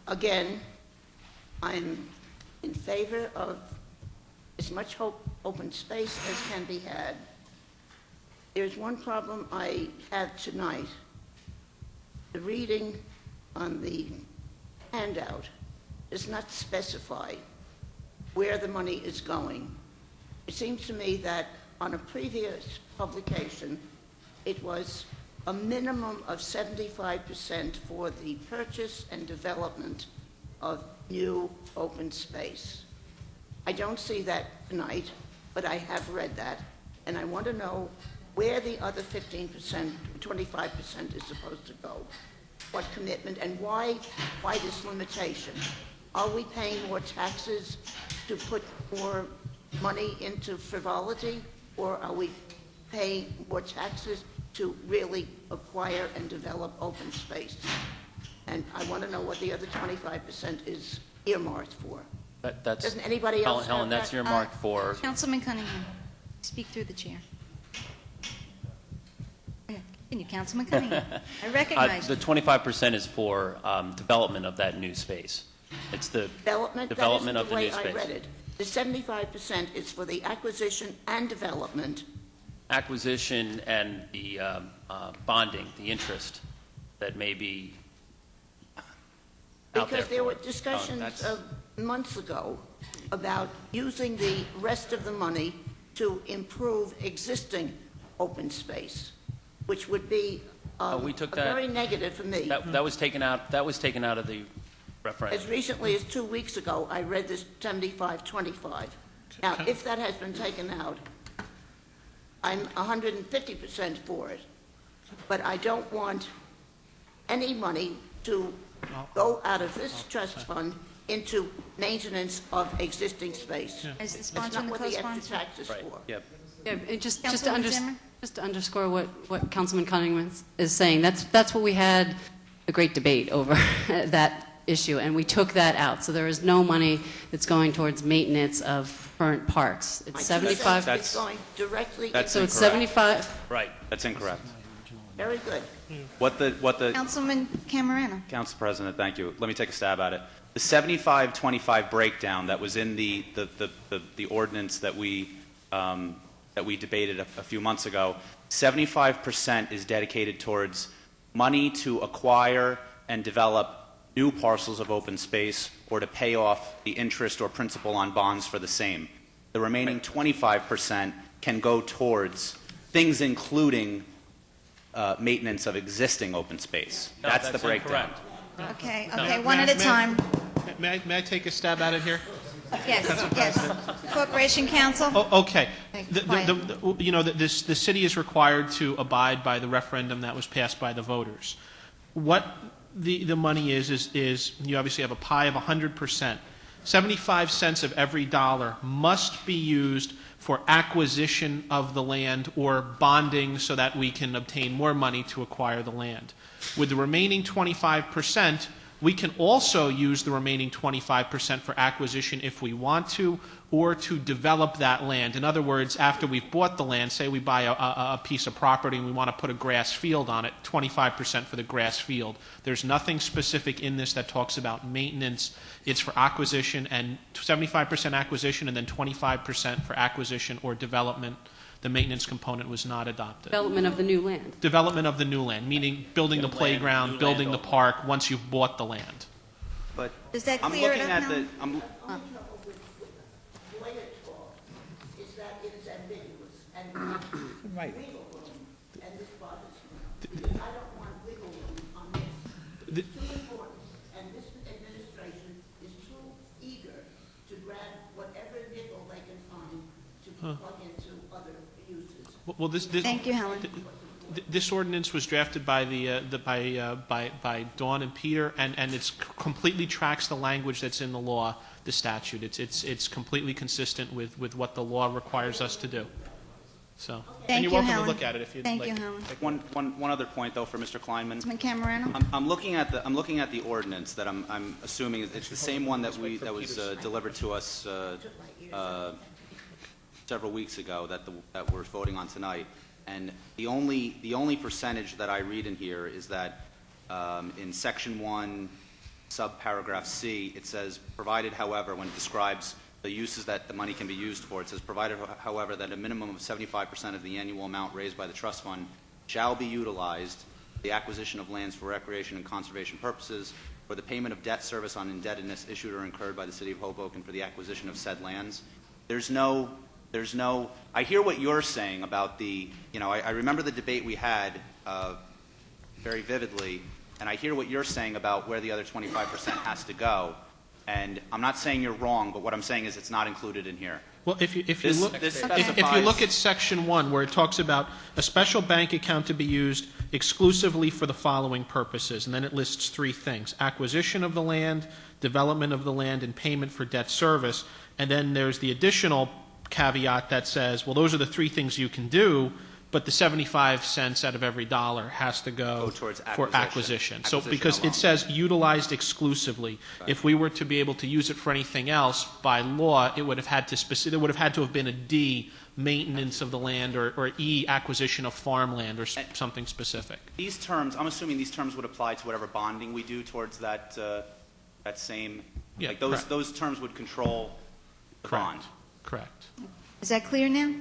again, I'm in favor of as much open space as can be had. There's one problem I have tonight. The reading on the handout does not specify where the money is going. It seems to me that on a previous publication, it was a minimum of 75% for the purchase and development of new open space. I don't see that tonight, but I have read that, and I want to know where the other 15%, 25% is supposed to go. What commitment, and why this limitation? Are we paying more taxes to put more money into frivolity, or are we paying more taxes to really acquire and develop open space? And I want to know what the other 25% is earmarked for. Doesn't anybody else have Helen, that's earmarked for... Councilman Cunningham, speak through the chair. Continue, Councilman Cunningham. I recognize The 25% is for development of that new space. It's the development of the new space. I read it. The 75% is for the acquisition and development. Acquisition and the bonding, the interest that may be out there. Because there were discussions months ago about using the rest of the money to improve existing open space, which would be very negative for me. That was taken out. That was taken out of the referendum. As recently as 2 weeks ago, I read this 75-25. Now, if that has been taken out, I'm 150% for it. But I don't want any money to go out of this trust fund into maintenance of existing space. As the That's sponsor not and the what the extra co-sponsor. tax is Right. for. Yep. Yeah, just Councilwoman Zimmer? to underscore what Councilman Cunningham is saying, that's what we had a great debate over that issue, and we took that out. So there is no money that's going towards maintenance of current parks. It's 75. It's going directly. So it's 75. Right. That's incorrect. Very good. What the Councilman Camerano. Council President, thank you. Let me take a stab at it. The 75-25 breakdown that was in the ordinance that we debated a few months ago, 75% is dedicated towards money to acquire and develop new parcels of open space or to pay off the interest or principal on bonds for the same. The remaining 25% can go towards things including maintenance of existing open space. No, that's the breakdown. incorrect. Okay, one at a time. May I take a stab at it here? Yes. Corporation Counsel. Okay. Quiet. The city is required to abide by the referendum that was passed by the voters. What the money is you obviously have a pie of 100%. 75 cents of every dollar must be used for acquisition of the land or bonding so that we can obtain more money to acquire the land. With the remaining 25%, we can also use the remaining 25% for acquisition if we want to, or to develop that land. In other words, after we've bought the land, say we buy a piece of property and we want to put a grass field on it, 25% for the grass field. There's nothing specific in this that talks about maintenance. It's for acquisition, and 75% acquisition and then 25% for acquisition or development. The maintenance component was not adopted. Development of the new land. Development of the new land, meaning building the playground, building the park once you've bought the land. But Does that I'm clear it looking up at now? The way it's taught is that it is ambiguous and Right. wiggle room, and this bothers me. Because I don't want wiggle room on this. It's too important, and this administration is too eager to grab whatever nickel they can find to plug into other uses. Well, this Thank you, Helen. This ordinance was drafted by by Dawn and Peter, and it completely tracks the language that's in the law, the statute. It's completely consistent with what the law requires us to do. So, Thank and you're you, welcome Helen. to look at it if you'd Thank like. you, Helen. one other point though for Mr. Kleinman. Councilman Camerano. I'm looking at the ordinance that I'm assuming it's the same one that was delivered to us several weeks ago that we're voting on tonight. And the only percentage that I read in here is that in section 1, subparagraph C, it says, provided, however, when it describes the uses that the money can be used for, it says, provided, however, that a minimum of 75% of the annual amount raised by the trust fund shall be utilized for the acquisition of lands for recreation and conservation purposes, for the payment of debt service on indebtedness issued or incurred by the city of Hoboken for the acquisition of said lands. There's no, I hear what you're saying about the, I remember the debate we had very vividly, and I hear what you're saying about where the other 25% has to go. And I'm not saying you're wrong, but what I'm saying is it's not included in here. Well, if you specifies- look at Section 1, where it talks about a special bank account to be used exclusively for the following purposes, and then it lists 3 things: acquisition of the land, development of the land, and payment for debt service. And then there's the additional caveat that says, well, those are the 3 things you can do, but the 75 cents out of every dollar has to go towards for acquisition. So Acquisition because alone. it says utilized exclusively. Right. If we were to be able to use it for anything else, by law, it would have had to have been a D, maintenance of the land, or E, acquisition of farmland, or something specific. These terms, I'm assuming these terms would apply to whatever bonding we do towards that same, Yeah, like those correct. those terms would control the bond. Correct. Is that clear now?